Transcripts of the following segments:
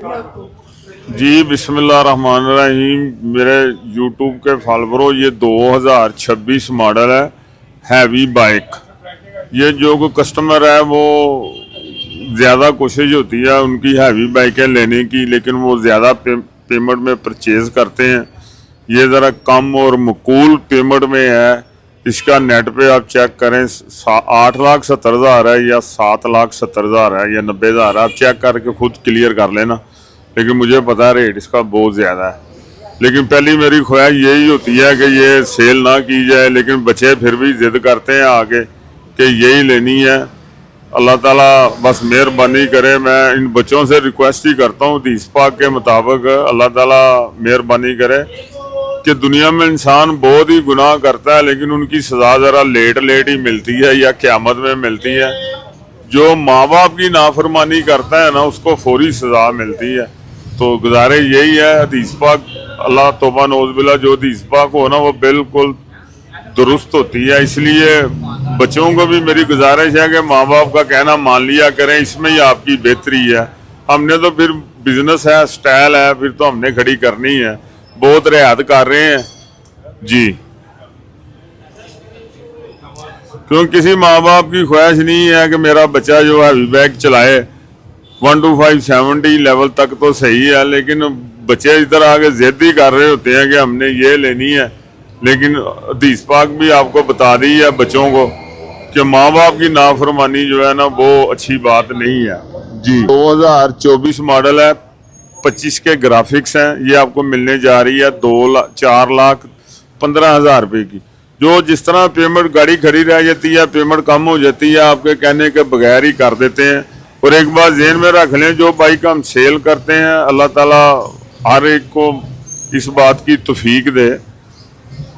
जी बिस्मिल्लाहिर्रहमानिर्रहीम। मेरे यूट्यूब के फॉलोअरों, ये 2026 मॉडल है हैवी बाइक। ये जो कोई कस्टमर है वो ज़्यादा कोशिश होती है उनकी हैवी बाइकें लेने की, लेकिन वो ज़्यादा पेमेंट में परचेज करते हैं। ये ज़रा कम और मकूल पेमेंट में है। इसका नेट पे आप चेक करें, 8,70,000 है या 7,70,000 है या 90,000 है। आप चेक करके खुद क्लियर कर लेना, लेकिन मुझे पता है रेट इसका बहुत ज़्यादा है। लेकिन पहली मेरी ख्वाहिश यही होती है कि ये सेल ना की जाए, लेकिन बच्चे फिर भी ज़िद करते हैं आगे कि यही लेनी है। अल्लाह ताला बस मेहरबानी करे। मैं इन बच्चों से रिक्वेस्ट ही करता हूँ हदीस पाक के मुताबिक, अल्लाह ताला मेहरबानी करे कि दुनिया में इंसान बहुत ही गुनाह करता है, लेकिन उनकी सज़ा ज़रा लेट ही मिलती है या क़यामत में मिलती है। जो माँ बाप की नाफरमानी करता है ना, उसको फौरी सज़ा मिलती है। तो गुजारिश यही है, हदीस पाक अल्लाह तौबा नौज़बिल्ला, जो हदीस पाक हो ना वो बिल्कुल दुरुस्त होती है। इसलिए बच्चों को भी मेरी गुजारिश है कि माँ बाप का कहना मान लिया करें, इसमें ही आपकी बेहतरी है। हमने तो फिर बिजनेस है, स्टाइल है, फिर तो हमने खड़ी करनी है। बहुत रियायत कर रहे हैं जी, क्योंकि किसी माँ बाप की ख्वाहिश नहीं है कि मेरा बच्चा जो है बाइक चलाए। 1 to 5 70 लेवल तक तो सही है, लेकिन बच्चे इधर आके जिद ही कर रहे होते हैं कि हमने ये लेनी है। लेकिन हदीस पाक भी आपको बता दी है बच्चों को कि माँ बाप की नाफरमानी जो है ना वो अच्छी बात नहीं है जी। 2024 मॉडल है, 25 के ग्राफिक्स हैं। ये आपको मिलने जा रही है 4,15,000 रुपये की। जो जिस तरह पेमेंट गाड़ी खड़ी रह जाती है, पेमेंट कम हो जाती है, आपके कहने के बगैर ही कर देते हैं। और एक बात ज़हन में रख लें, जो बाइक हम सेल करते हैं, अल्लाह ताला हर एक को इस बात की तौफीक दे।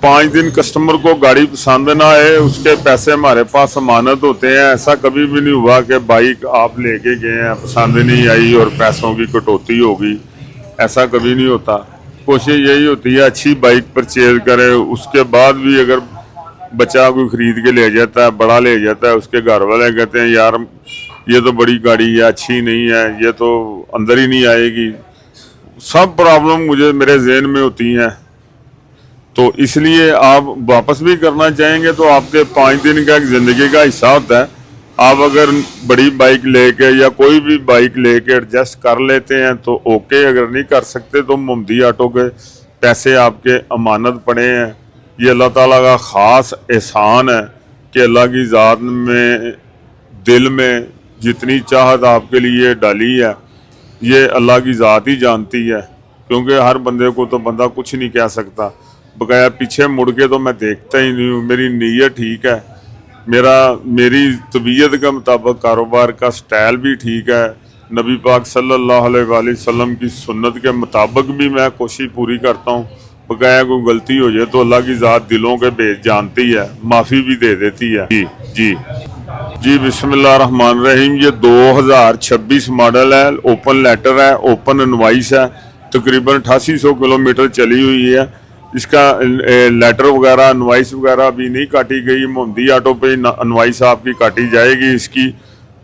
5 दिन कस्टमर को गाड़ी पसंद ना आए, उसके पैसे हमारे पास अमानत होते हैं। ऐसा कभी भी नहीं हुआ कि बाइक आप लेके गए हैं, पसंद नहीं आई और पैसों की कटौती होगी, ऐसा कभी नहीं होता। कोशिश यही होती है अच्छी बाइक परचेज करें। उसके बाद भी अगर बच्चा कोई ख़रीद के ले जाता है, बड़ा ले जाता है, उसके घर वाले कहते हैं यार ये तो बड़ी गाड़ी है, अच्छी नहीं है, ये तो अंदर ही नहीं आएगी। सब प्रॉब्लम मेरे जहन में होती हैं। तो इसलिए आप वापस भी करना चाहेंगे तो आपके 5 दिन का एक ज़िंदगी का हिस्सा होता है। आप अगर बड़ी बाइक लेके या कोई भी बाइक लेके एडजस्ट कर लेते हैं तो ओके, अगर नहीं कर सकते तो मोहम्मदी ऑटो के पैसे आपके अमानत पड़े हैं। ये अल्लाह ताला का ख़ास एहसान है कि अल्लाह की ज़ात में दिल में जितनी चाहत आपके लिए डाली है, ये अल्लाह की ज़ात ही जानती है। क्योंकि हर बंदे को तो बंदा कुछ नहीं कह सकता। बकाया पीछे मुड़ के तो मैं देखता ही नहीं हूँ। मेरी नीयत ठीक है, मेरी तबीयत के मुताबिक कारोबार का स्टाइल भी ठीक है। नबी पाक सल्लल्लाहु अलैहि वसल्लम की सुन्नत के मुताबिक भी मैं कोशिश पूरी करता हूँ। बकाया कोई गलती हो जाए तो अल्लाह की ज़ात दिलों के भेद जानती है, माफ़ी भी दे देती है जी जी जी। बिस्मिल्लाहिर्रहमानिर्रहीम। ये 2026 मॉडल है, ओपन लेटर है, ओपन इनवॉइस है। तकरीबन 8800 किलोमीटर चली हुई है। इसका लेटर वगैरह इनवॉइस वगैरह अभी नहीं काटी गई। मोहम्मदी ऑटो पे इनवॉइस आपकी काटी जाएगी। इसकी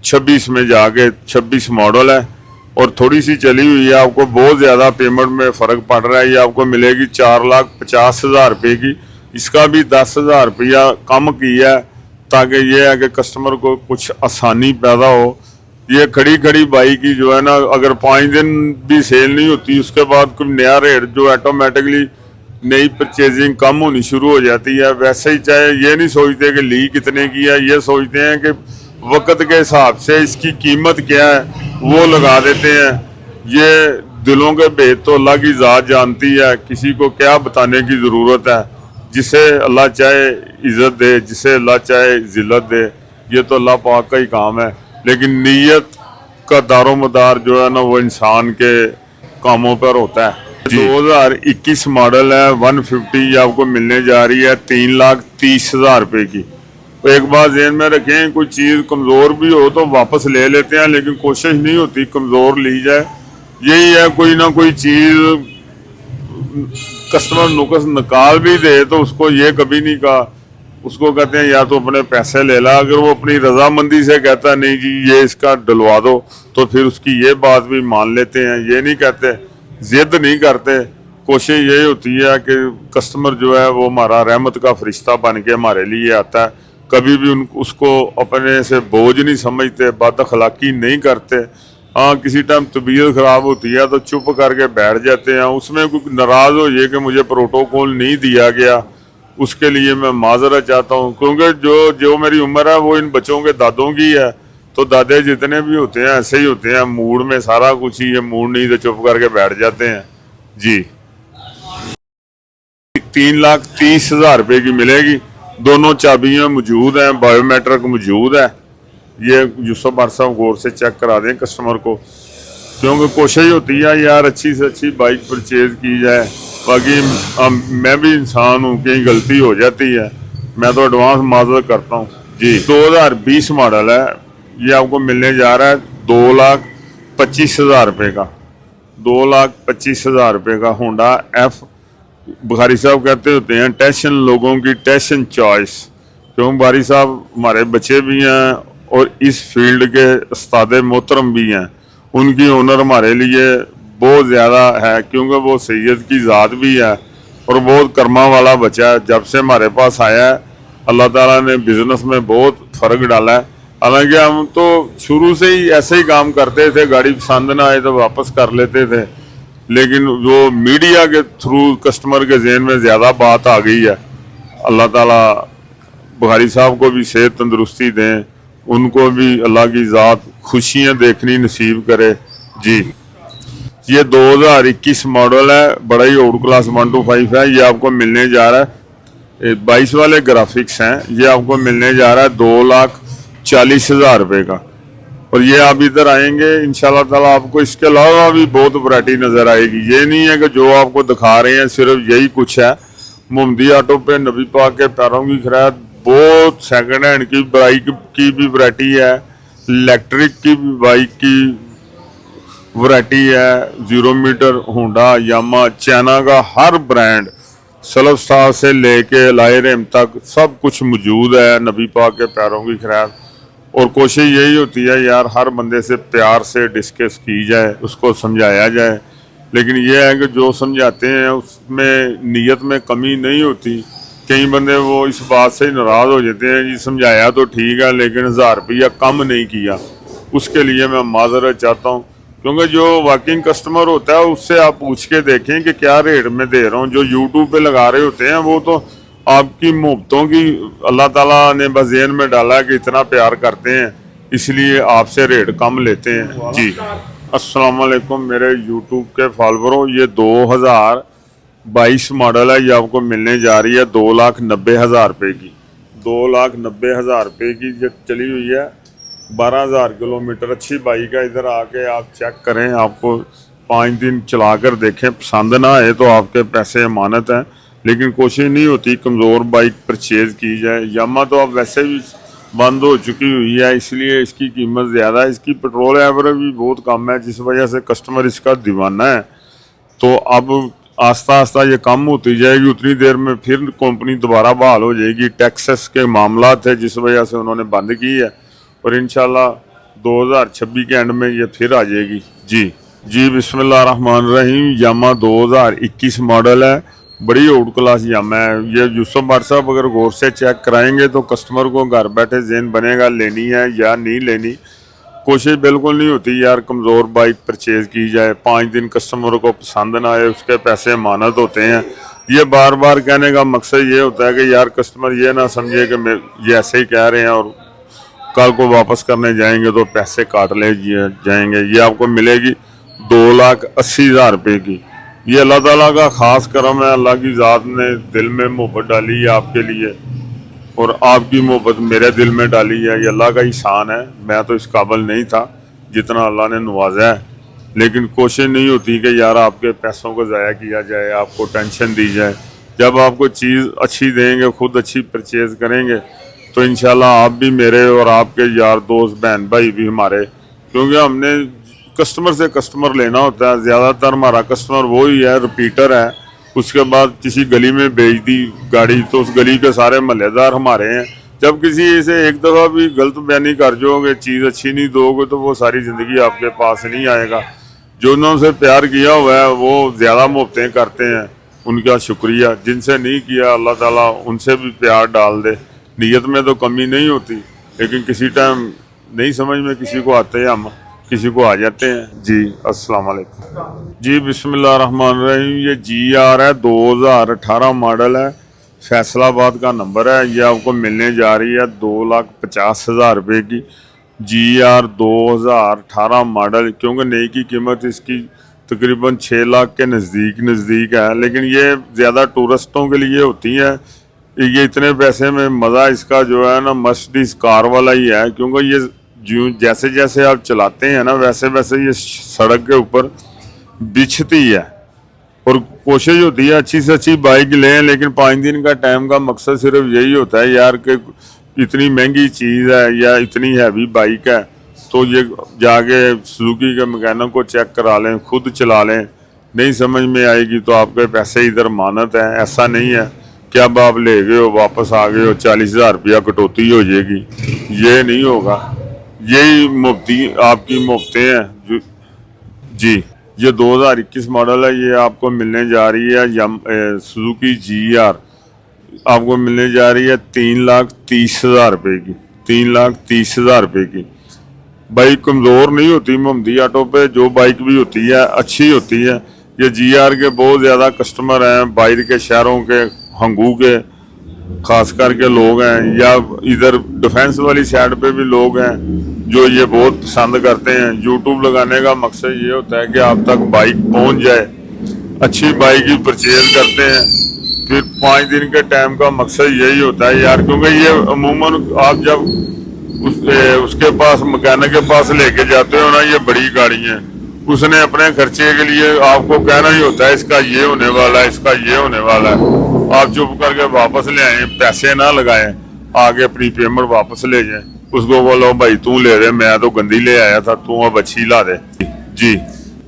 26 में जाके 26 मॉडल है और थोड़ी सी चली हुई है। आपको बहुत ज़्यादा पेमेंट में फ़र्क पड़ रहा है। ये आपको मिलेगी 4,50,000 रुपये की। इसका भी 10,000 रुपया कम किया है ताकि ये है कि कस्टमर को कुछ आसानी पैदा हो। ये खड़ी बाइक की जो है ना, अगर 5 दिन भी सेल नहीं होती, उसके बाद कोई नया रेट जो ऑटोमेटिकली नई परचेजिंग कम होनी शुरू हो जाती है। वैसे ही चाहे ये नहीं सोचते कि ली कितने की है, ये सोचते हैं कि वक्त के हिसाब से इसकी कीमत क्या है वो लगा देते हैं। ये दिलों के भेद तो अल्लाह की ज़ात जानती है, किसी को क्या बताने की ज़रूरत है। जिसे अल्लाह चाहे इज़्ज़त दे, जिसे अल्लाह चाहे ज़िल्लत दे, ये तो अल्लाह पाक का ही काम है। लेकिन नीयत का दारोमदार जो है ना वो इंसान के कामों पर होता है। 2021 मॉडल है, 150 आपको मिलने जा रही है 3,30,000 रुपये की। तो एक बात ध्यान में रखें, कोई चीज़ कमज़ोर भी हो तो वापस ले लेते हैं, लेकिन कोशिश नहीं होती कमज़ोर ली जाए। यही है, कोई ना कोई चीज़ कस्टमर नुकस निकाल भी दे तो उसको ये कभी नहीं कहा उसको कहते हैं या तो अपने पैसे ले ला। अगर वो अपनी रजामंदी से कहता नहीं जी ये इसका डलवा दो, तो फिर उसकी ये बात भी मान लेते हैं। ये नहीं कहते, जिद नहीं करते। कोशिश यही होती है कि कस्टमर जो है वो हमारा रहमत का फरिश्ता बन के हमारे लिए आता है। कभी भी उसको अपने से बोझ नहीं समझते, बदअखलाकी नहीं करते। हाँ, किसी टाइम तबीयत ख़राब होती है तो चुप करके बैठ जाते हैं। उसमें कोई नाराज़ हो ये कि मुझे प्रोटोकॉल नहीं दिया गया, उसके लिए मैं माजरत चाहता हूँ। क्योंकि जो जो मेरी उम्र है वो इन बच्चों के दादों की है। तो दादे जितने भी होते हैं ऐसे ही होते हैं, मूड में सारा कुछ ही है, मूड नहीं तो चुप करके बैठ जाते हैं जी। 3,30,000 रुपये की मिलेगी। दोनों चाबियां मौजूद हैं, बायोमेट्रिक मौजूद है। ये यूसुफ बार साहब गौर से चेक करा दें कस्टमर को, क्योंकि कोशिश होती है यार अच्छी से अच्छी बाइक परचेज की जाए। बाकी मैं भी इंसान हूँ, कहीं गलती हो जाती है, मैं तो एडवांस माजरत करता हूँ जी। 2020 मॉडल है, ये आपको मिलने जा रहा है 2,25,000 रुपये का। 2,25,000 रुपये का होंडा एफ। बुखारी साहब कहते होते हैं टेंशन लोगों की टेंशन चॉइस। क्यों बुखारी साहब हमारे बच्चे भी हैं और इस फील्ड के उस्ताद मोहतरम भी हैं। उनकी ऑनर हमारे लिए बहुत ज़्यादा है, क्योंकि वो सैयद की ज़ात भी है और बहुत कर्मा वाला बच्चा है। जब से हमारे पास आया है अल्लाह ताला ने बिज़नेस में बहुत फ़र्क डाला है। हालांकि हम तो शुरू से ही ऐसे ही काम करते थे, गाड़ी पसंद ना आए तो वापस कर लेते थे। लेकिन जो मीडिया के थ्रू कस्टमर के जहन में ज़्यादा बात आ गई है। अल्लाह ताला बुखारी साहब को भी सेहत तंदुरुस्ती दें, उनको भी अल्लाह की ज़ात खुशियाँ देखनी नसीब करे जी। ये 2021 मॉडल है, बड़ा ही आउट क्लास 125 है। ये आपको मिलने जा रहा है 22 वाले ग्राफिक्स हैं। ये आपको मिलने जा रहा है 2,40,000 रुपये का। और ये आप इधर आएंगे इंशाल्लाह ताला आपको इसके अलावा भी बहुत वैरायटी नज़र आएगी। ये नहीं है कि जो आपको दिखा रहे हैं सिर्फ यही कुछ है। मोहम्मदी ऑटो पे नबी पाक के पैरों की खैरात, बहुत सेकंड हैंड की बाइक की भी वैरायटी है, इलेक्ट्रिक की भी बाइक की वैरायटी है। 0 मीटर, होंडा, यामा, चाइना का हर ब्रांड, सलफ स्टार से लेके लायरेम तक सब कुछ मौजूद है। नबी पाक के पैरों की खैरात। और कोशिश यही होती है यार हर बंदे से प्यार से डिस्कस की जाए, उसको समझाया जाए। लेकिन यह है कि जो समझाते हैं उसमें नीयत में कमी नहीं होती। कई बंदे वो इस बात से नाराज़ हो जाते हैं जी समझाया तो ठीक है लेकिन 1,000 रुपया कम नहीं किया। उसके लिए मैं माजरत चाहता हूँ, क्योंकि जो वर्किंग कस्टमर होता है उससे आप पूछ के देखें कि क्या रेट में दे रहा हूँ। जो यूट्यूब पे लगा रहे होते हैं वो तो आपकी मोहब्बतों की अल्लाह ताला ने बस ज़हन में डाला कि इतना प्यार करते हैं इसलिए आपसे रेट कम लेते हैं जी। अस्सलाम वालेकुम मेरे यूट्यूब के फॉलोअरों, ये 2022 मॉडल है। ये आपको मिलने जा रही है 2,90,000 रुपये की। 2,90,000 रुपये की जो चली हुई है, 12,000 किलोमीटर। अच्छी बाइक है। इधर आके आप चेक करें, आपको 5 दिन चला कर देखें, पसंद ना आए तो आपके पैसे अमानत हैं। लेकिन कोशिश नहीं होती कमज़ोर बाइक परचेज़ की जाए। यामा तो अब वैसे भी बंद हो चुकी हुई है, इसलिए इसकी कीमत ज़्यादा है। इसकी पेट्रोल एवरेज भी बहुत कम है, जिस वजह से कस्टमर इसका दीवाना है। तो अब आस्ता आस्ता ये कम होती जाएगी, उतनी देर में फिर कंपनी दोबारा बहाल हो जाएगी। टैक्सेस के मामला थे जिस वजह से उन्होंने बंद की है, और इंशाल्लाह 2026 के एंड में ये फिर आ जाएगी जी। बिस्मिल्लाहिर्रहमानिर्रहीम। यामा 2021 मॉडल है, बड़ी आउट क्लास यामा है। ये यूसुफ बार साहब अगर गौर से चेक कराएंगे तो कस्टमर को घर बैठे ज़हन बनेगा लेनी है या नहीं लेनी। कोशिश बिल्कुल नहीं होती यार कमज़ोर बाइक परचेज़ की जाए, 5 दिन कस्टमर को पसंद ना आए उसके पैसे अमानत होते हैं। ये बार बार कहने का मकसद ये होता है कि यार कस्टमर ये ना समझे कि मैं ये ऐसे ही कह रहे हैं और कल को वापस करने जाएंगे तो पैसे काट ले जाएंगे। ये आपको मिलेगी 2,80,000 रुपये की। ये अल्लाह ताला का ख़ास करम है। अल्लाह की ज़ात ने दिल में मोहब्बत डाली है आपके लिए, और आपकी मोहब्बत मेरे दिल में डाली है। ये अल्लाह का एहसान है। मैं तो इस काबिल नहीं था जितना अल्लाह ने नवाजा है। लेकिन कोशिश नहीं होती कि यार आपके पैसों को ज़ाया किया जाए, आपको टेंशन दी जाए। जब आपको चीज़ अच्छी देंगे, खुद अच्छी परचेज़ करेंगे, तो इंशाल्लाह आप भी मेरे और आपके यार दोस्त बहन भाई भी हमारे, क्योंकि हमने कस्टमर से कस्टमर लेना होता है। ज़्यादातर हमारा कस्टमर वो ही है, रिपीटर है, उसके बाद किसी गली में बेच दी गाड़ी, तो उस गली के सारे महल्लेदार हमारे हैं। जब किसी से एक दफ़ा भी गलत बयानी कर जोगे, चीज़ अच्छी नहीं दोगे, तो वो सारी ज़िंदगी आपके पास नहीं आएगा। जो उन्होंने प्यार किया हुआ है वो ज़्यादा मुफ्तें करते हैं, उनका शुक्रिया। जिनसे नहीं किया अल्लाह ताला उनसे भी प्यार डाल दे। नीयत में तो कमी नहीं होती, लेकिन किसी टाइम नहीं समझ में किसी को आते हैं, हम किसी को आ जाते हैं। जी अस्सलाम वालेकुम। जी बिस्मिल्लाहिर्रहमानिर्रहीम। ये GR है, 2018 मॉडल है, फैसलाबाद का नंबर है। ये आपको मिलने जा रही है 2,50,000 रुपये की। GR 2018 मॉडल, क्योंकि नई की कीमत इसकी तकरीबन 6 लाख के नज़दीक है, लेकिन ये ज़्यादा टूरिस्टों के लिए होती है। ये इतने पैसे में मज़ा इसका जो है ना मर्सिडीज कार वाला ही है, क्योंकि ये जो जैसे जैसे आप चलाते हैं ना वैसे वैसे ये सड़क के ऊपर बिछती है। और कोशिश होती है अच्छी से अच्छी बाइक लें, लेकिन 5 दिन का टाइम का मकसद सिर्फ यही होता है यार कि इतनी महंगी चीज़ है या इतनी हैवी बाइक है, तो ये जाके सुजुकी के मैकेनिक को चेक करा लें, खुद चला लें। नहीं समझ में आएगी तो आपके पैसे इधर मानत है। ऐसा नहीं है कि अब आप ले गए हो वापस आ गए हो 40,000 रुपया कटौती हो जाएगी, ये नहीं होगा। यही मुफ्ती आपकी मुफ्तें हैं जो। जी ये 2021 मॉडल है। ये आपको मिलने जा रही है सुजुकी GR, आपको मिलने जा रही है 3,30,000 रुपये की। 3,30,000 रुपये की बाइक कमज़ोर नहीं होती। मोहम्मदी ऑटो पे जो बाइक भी होती है अच्छी होती है। ये GR के बहुत ज़्यादा कस्टमर हैं, बाहर के शहरों के, हंगू के खास करके लोग हैं, या इधर डिफेंस वाली साइड पे भी लोग हैं जो ये बहुत पसंद करते हैं। यूट्यूब लगाने का मकसद ये होता है कि आप तक बाइक पहुंच जाए, अच्छी बाइक ही परचेज करते हैं। फिर 5 दिन के टाइम का मकसद यही होता है यार, क्योंकि ये अमूमन आप जब उसके पास मैकेनिक के पास लेके जाते हो ना, ये बड़ी गाड़ी है, उसने अपने खर्चे के लिए आपको कहना ही होता है इसका ये होने वाला है, इसका ये होने वाला है। आप चुप करके वापस ले आए, पैसे ना लगाएं, आगे अपनी पेमेंट वापस ले जाएं। उसको बोलो भाई तू ले दे, मैं तो गंदी ले आया था, तू अब अच्छी ला दे। जी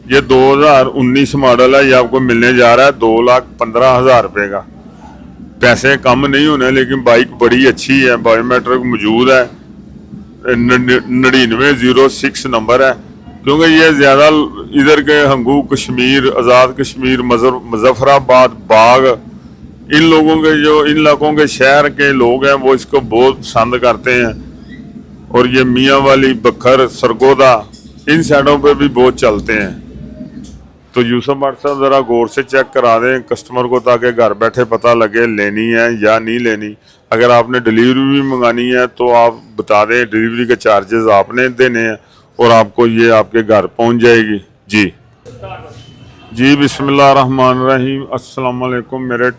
ये 2019 मॉडल है। ये आपको मिलने जा रहा है 2,15,000 रुपये का। पैसे कम नहीं होने, लेकिन बाइक बड़ी अच्छी है, बायोमेट्रिक मौजूद है, 9906 नंबर है। क्योंकि ये ज़्यादा इधर के हंगू कश्मीर, आज़ाद कश्मीर, मुजफ्फराबाद, बाग, इन लोगों के जो इन इलाकों के शहर के लोग हैं वो इसको बहुत पसंद करते हैं। और ये मियाँ वाली, बखर, सरगोदा, इन साइडों पे भी बहुत चलते हैं। तो यूसुफ भट्ट साहब ज़रा गौर से चेक करा दें कस्टमर को, ताकि घर बैठे पता लगे लेनी है या नहीं लेनी। अगर आपने डिलीवरी भी मंगानी है तो आप बता दें, डिलीवरी के चार्जेस आपने देने हैं और आपको ये आपके घर पहुंच जाएगी। जी बिस्मिल्लाहिर्रहमानिर्रहीम। अस्सलाम वालेकुम मेरे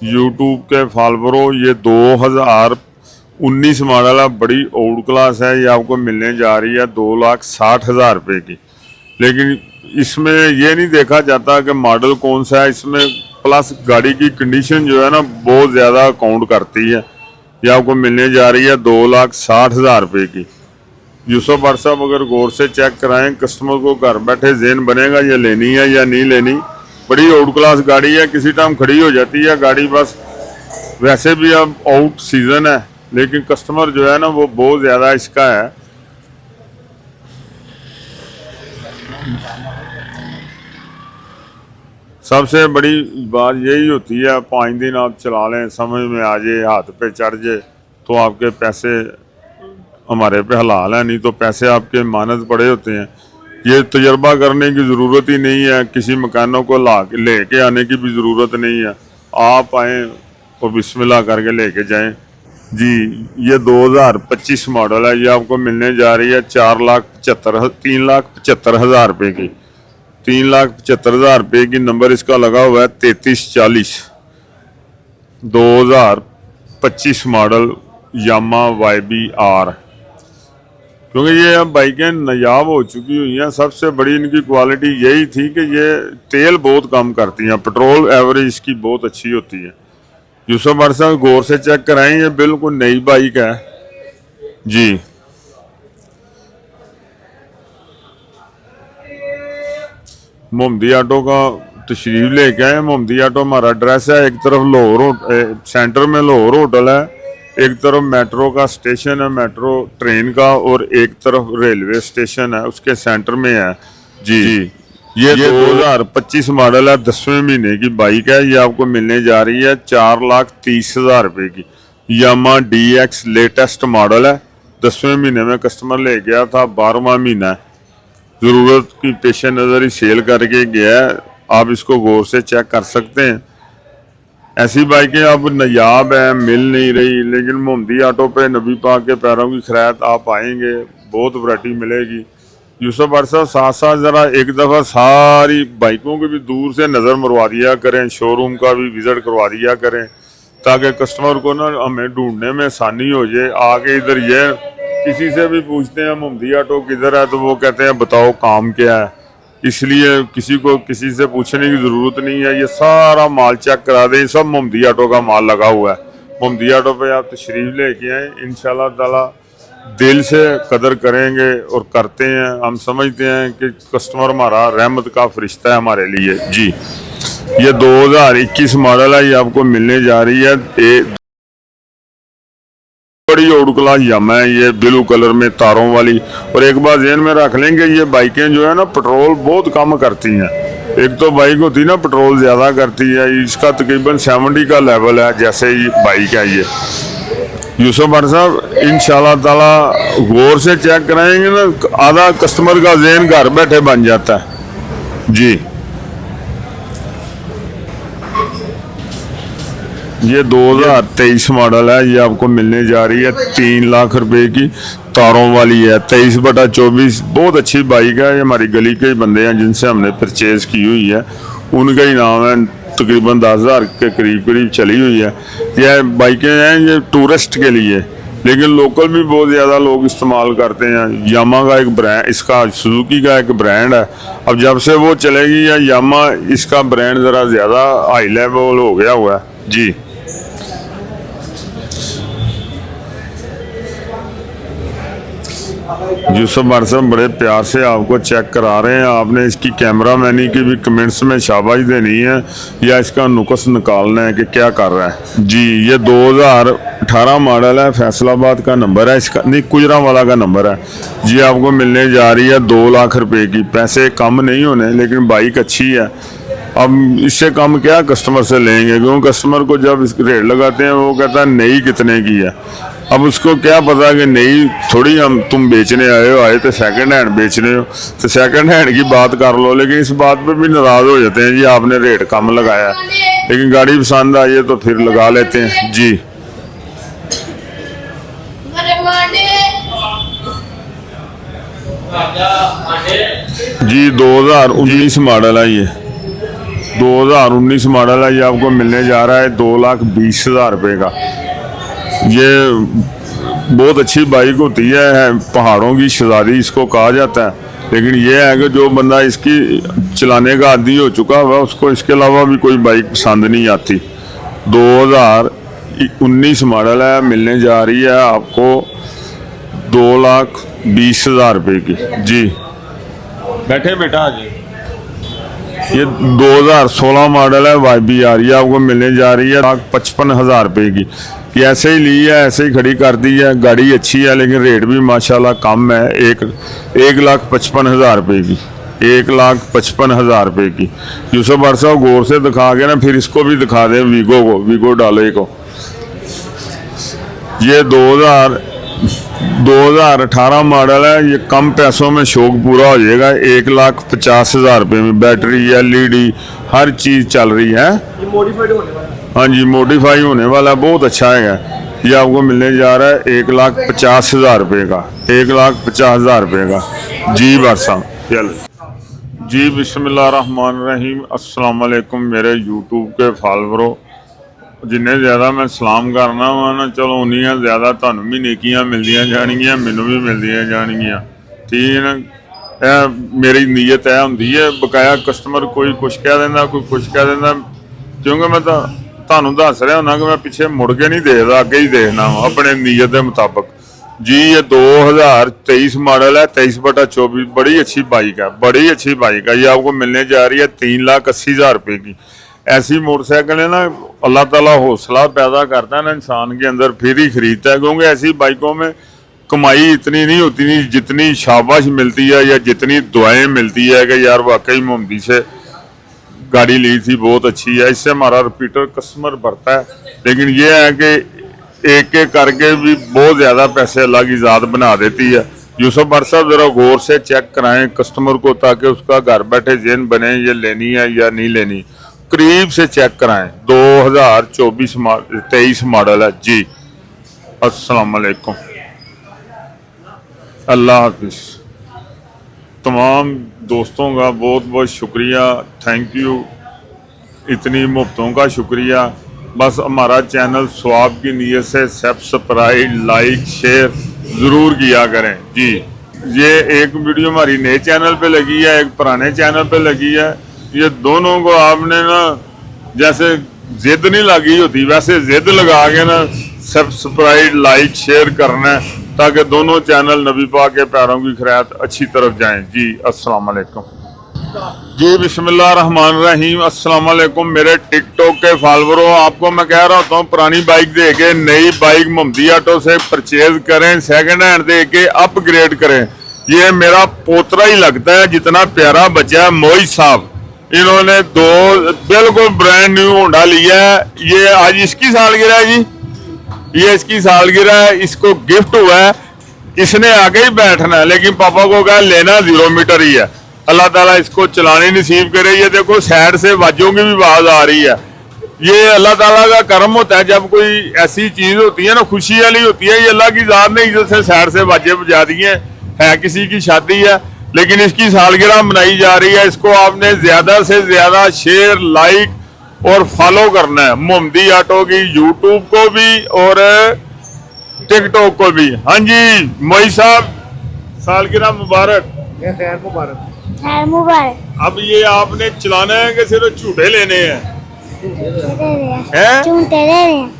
यूट्यूब के फॉलोअरों। ये 2019 मॉडल है, बड़ी ओल्ड क्लास है। ये आपको मिलने जा रही है 2,60,000 रुपये की। लेकिन इसमें ये नहीं देखा जाता कि मॉडल कौन सा है, इसमें प्लस गाड़ी की कंडीशन जो है ना बहुत ज़्यादा काउंट करती है। ये आपको मिलने जा रही है 2,60,000 रुपये की। यूसुफ भट्ट साहब अगर गौर से चेक कराएं, कस्टमर को घर बैठे ज़हन बनेगा ये लेनी है या नहीं लेनी। बड़ी आउट क्लास गाड़ी है, किसी टाइम खड़ी हो जाती है गाड़ी बस। वैसे भी अब आउट सीज़न है, लेकिन कस्टमर जो है ना वो बहुत ज़्यादा इसका है। सबसे बड़ी बात यही होती है 5 दिन आप चला लें, समझ में आ जाए, हाथ पे चढ़ जाए, तो आपके पैसे हमारे पे हलाल है, नहीं तो पैसे आपके मानद पड़े होते हैं। ये तजर्बा करने की ज़रूरत ही नहीं है, किसी मकानों को लेके आने की भी ज़रूरत नहीं है। आप आएँ और बिस्मिल्लाह करके लेके जाएं। जी ये 2025 मॉडल है। ये आपको मिलने जा रही है 3,75,000 रुपये की। 3,75,000 रुपये की। नंबर इसका लगा हुआ है 3340। 2025 मॉडल यामा YBR। क्योंकि ये अब बाइकें नायाब हो चुकी हुई हैं। सबसे बड़ी इनकी क्वालिटी यही थी कि ये तेल बहुत कम करती हैं, पेट्रोल एवरेज इसकी बहुत अच्छी होती है। यूसुफ भट्ट साहब गौर से चेक कराएं, ये बिल्कुल नई बाइक है। जी मोहम्मदी ऑटो का तशरीफ लेके आए। मोहम्मदी ऑटो हमारा एड्रेस है, एक तरफ लाहौर सेंटर में लाहौर होटल है, एक तरफ मेट्रो का स्टेशन है, मेट्रो ट्रेन का, और एक तरफ रेलवे स्टेशन है, उसके सेंटर में है जी। ये 2025 मॉडल है, 10वें महीने की बाइक है। ये आपको मिलने जा रही है 4,30,000 रुपये की। यामा DX लेटेस्ट मॉडल है, 10वें महीने में कस्टमर ले गया था, 12वां महीना है, ज़रूरत की पेश नज़र ही सेल करके गया है। आप इसको गौर से चेक कर सकते हैं। ऐसी बाइकें अब नायाब है, मिल नहीं रही, लेकिन मोहम्मदी ऑटो पे नबी पाक के पैरों की खैरात आप आएंगे, बहुत वैरायटी मिलेगी। यूसुफ साहब साथ साथ ज़रा एक दफ़ा सारी बाइकों की भी दूर से नज़र मरवा दिया करें, शोरूम का भी विज़िट करवा दिया करें, ताकि कस्टमर को ना हमें ढूंढने में आसानी हो जाए। आगे इधर ये किसी से भी पूछते हैं मोहम्मदी ऑटो किधर है, तो वो कहते हैं बताओ काम क्या है। इसलिए किसी को किसी से पूछने की ज़रूरत नहीं है, ये सारा माल चेक करा दें, सब मोहम्मदी ऑटो का माल लगा हुआ है। मोहम्मदी ऑटो पे आप तशरीफ़ लेके आए, इंशाल्लाह ताला दिल से कदर करेंगे और करते हैं। हम समझते हैं कि कस्टमर हमारा रहमत का फरिश्ता है हमारे लिए जी। ये 2021 मॉडल है, ये आपको मिलने जा रही है। बड़ी ओल्ड क्लास यामा है ये, ब्लू कलर में तारों वाली। और एक बार ज़हन में रख लेंगे, ये बाइकें जो है ना पेट्रोल बहुत कम करती हैं। एक तो बाइक होती है ना पेट्रोल ज़्यादा करती है, इसका तकरीबन 70 का लेवल है जैसे ये बाइक है ये। यूसुफ साहब इंशाल्लाह ताला गौर से चेक कराएंगे ना, आधा कस्टमर का ज़हन घर बैठे बन जाता है जी। ये 2023 मॉडल है, ये आपको मिलने जा रही है 3 लाख रुपए की, तारों वाली है, 23/24। बहुत अच्छी बाइक है, ये हमारी गली के बंदे हैं जिनसे हमने परचेज़ की हुई है, उनका ही नाम है। तकरीबन 10,000 के करीब चली हुई है। यह बाइकें हैं ये टूरिस्ट के लिए, लेकिन लोकल भी बहुत ज़्यादा लोग इस्तेमाल करते हैं। यामा का एक ब्रांड, इसका सुजुकी का एक ब्रांड है। अब जब से वो चलेगी या यामा, इसका ब्रांड ज़रा ज़्यादा हाई लेवल हो गया हुआ है जी। यूसुफ साहब बड़े प्यार से आपको चेक करा रहे हैं। आपने इसकी कैमरा मैनी की भी कमेंट्स में शाबाश देनी है या इसका नुक्स निकालना है कि क्या कर रहा है जी। ये 2018 मॉडल है, फैसलाबाद का नंबर है इसका, नहीं गुजरांवाला का नंबर है जी। आपको मिलने जा रही है 2 लाख रुपए की। पैसे कम नहीं होने, लेकिन बाइक अच्छी है। अब इससे कम क्या कस्टमर से लेंगे, क्योंकि कस्टमर को जब इस रेट लगाते हैं वो कहता है नई कितने की है। अब उसको क्या पता कि नई थोड़ी हम तुम बेचने आए तो सेकंड हैंड बेच रहे हो, तो सेकंड हैंड की बात कर लो। लेकिन इस बात पे भी नाराज़ हो जाते हैं जी, आपने रेट कम लगाया, लेकिन गाड़ी पसंद आई है तो फिर लगा लेते हैं जी। जी 2019 मॉडल है ये, 2019 मॉडल है। ये आपको मिलने जा रहा है 2,20,000 रुपये का। ये बहुत अच्छी बाइक होती है, पहाड़ों की शहजादी इसको कहा जाता है। लेकिन ये है कि जो बंदा इसकी चलाने का आदी हो चुका हुआ, उसको इसके अलावा भी कोई बाइक पसंद नहीं आती। 2019 मॉडल है, मिलने जा रही है आपको 2,20,000 रुपये की जी। बैठे बेटा जी। ये 2016 मॉडल है, YBR। ये आपको मिलने जा रही है 1,55,000 रुपये की। ये ऐसे ही ली है, ऐसे ही खड़ी कर दी है। गाड़ी अच्छी है, लेकिन रेट भी माशाल्लाह कम है। 1,55,000 रुपये की, 1,55,000 रुपये की। यूसुफ साहब गौर से दिखा के ना फिर इसको भी दिखा दें, वीगो को, वीगो डाले को। ये 2018 मॉडल है। ये कम पैसों में शौक पूरा हो जाएगा। 1,50,000 रुपये में बैटरी, LED हर चीज़ चल रही है। ये मॉडिफाइड होने वाला है। हाँ जी, मॉडिफाई होने वाला, बहुत अच्छा है। ये आपको मिलने जा रहा है 1,50,000 रुपये का, 1,50,000 रुपये का जी। बादशाह चल जी। बिस्मिल्लाहिर्रहमानिर्रहीम। अस्सलाम वालेकुम मेरे यूट्यूब के फॉलोवरों, जिन्हें ज़्यादा मैं सलाम करना वा ना, चलो उन्नियां ज़्यादा तुहानूं भी नेकियां मिलदियां जाणगियां, मैनूं भी मिलदियां जाणगियां, ठीक है ना। मेरी नीयत है हुंदी है, बकाया कस्टमर कोई कुछ कह देंदा, कोई कुछ कह देंदा, क्योंकि मैं ਤੁਹਾਨੂੰ ਦੱਸ ਰਿਹਾ ਹੁੰਦਾ कि मैं पिछे मुड़ के नहीं देखता, अगे ही देखना वा अपने नीयत के मुताबिक। जी ये 2023 मॉडल है, 23/24। बड़ी अच्छी बाइक है, बड़ी अच्छी बाइक है। ये आपको मिलने जा रही है 3,80,000 रुपए की। ऐसी मोटरसाइकिल है ना, अल्लाह ताला हौसला पैदा करता है ना इंसान के अंदर, फिर ही खरीदता है। क्योंकि ऐसी बाइकों में कमाई इतनी नहीं होती नहीं जितनी शाबाश मिलती है या जितनी दुआएं मिलती है कि यार वाकई मोहम्मदी से गाड़ी ली थी, बहुत अच्छी है। इससे हमारा रिपीटर कस्टमर बढ़ता है। लेकिन ये है कि एक एक करके भी बहुत ज़्यादा पैसे अल्लाह की ज़ात बना देती है। यूसुफ भट्ट साहब ज़रा गौर से चेक कराएं कस्टमर को, ताकि उसका घर बैठे ज़हन बने ये लेनी है या नहीं लेनी। करीब से चेक कराएं। 2023 मॉडल है जी। अस्सलाम वालेकुम, अल्लाह हाफिज़। तमाम दोस्तों का बहुत बहुत शुक्रिया, थैंक यू। इतनी मुफ्तों का शुक्रिया। बस हमारा चैनल स्वाब की नीयत से सब्सक्राइब, लाइक, शेयर ज़रूर किया करें जी। ये एक वीडियो हमारी नए चैनल पे लगी है, एक पुराने चैनल पे लगी है। ये दोनों को आपने ना जैसे जिद नहीं लगी होती, वैसे जिद लगा के ना सब्सक्राइब, लाइक, शेयर करना है, ताकि दोनों चैनल नबी पाक के पैरों की खैरात अच्छी तरफ जाएं जी। अस्सलाम वालेकुम जी। बिस्मिल्लाहिर्रहमानिर्रहीम। अस्सलाम वालेकुम मेरे टिकटॉक के फॉलोअरों, आपको मैं कह रहा होता हूँ पुरानी बाइक दे के नई बाइक मोहम्मदी ऑटो से परचेज करें, सेकंड हैंड दे के अपग्रेड करें। ये मेरा पोतरा ही लगता है, जितना प्यारा बच्चा है मोहित साहब। इन्होंने 2 बिल्कुल ब्रांड न्यू होंडा लिया है। ये आज इसकी सालगिरह है जी, ये इसकी सालगिरह है। इसको गिफ्ट हुआ है, इसने आगे ही बैठना है, लेकिन पापा को कहा लेना 0 मीटर ही है। अल्लाह ताला इसको चलाने नसीब करे। ये देखो साइड से बाजों की भी आवाज आ रही है। ये अल्लाह ताला का करम होता है, जब कोई ऐसी चीज होती है ना खुशी वाली होती है। ये अल्लाह की जात ने इज्जत से साइड से बाजे बजा दिए है। किसी की शादी है लेकिन इसकी सालगिरह मनाई जा रही है। इसको आपने ज्यादा से ज्यादा शेयर, लाइक और फॉलो करना है, मोहम्मदी ऑटो की यूट्यूब को भी और टिकटॉक को भी। हाँ जी मोहित साहब, सालगिरह मुबारक। खैर मुबारक। खैर मुबारक। अब ये आपने चलाना है कि सिर्फ झूठे लेने हैं? हैं? झूठे ले रहे हैं।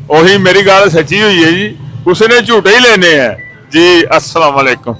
वही मेरी गाल सच्ची हुई है जी, उसने झूठे ही लेने हैं जी। अस्सलाम वालेकुम।